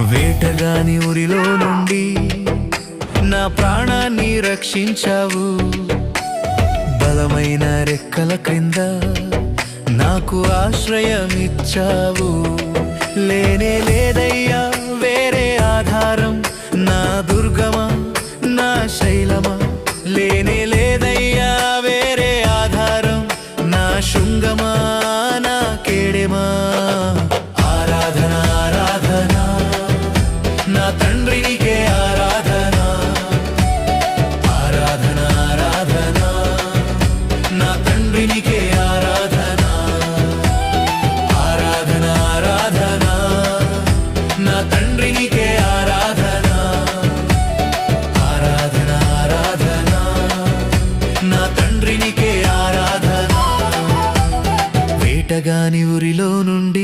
వేటగాని ఊరిలో నుండి నా ప్రాణాన్ని రక్షించావు. బలమైన రెక్కల క్రింద నాకు ఆశ్రయమిచ్చావు. లేనే లేదయ్యా వేరే ఆధారం, నా దుర్గమా నా శైలమా. లేనే లేదయ్యా వేరే ఆధారం, నా శృంగమా నా కేడెమా. ఆరాధన ఆరాధన నా తండ్రి నీకే ఆరాధన. ఆరాధన ఆరాధన నా తండ్రి నీకే ఆరాధన. ఆరాధన ఆరాధన నా తండ్రి నీకే ఆరాధన. ఆరాధన ఆరాధన నా తండ్రి నీకే ఆరాధన. వేటగాని ఊరిలో నుండి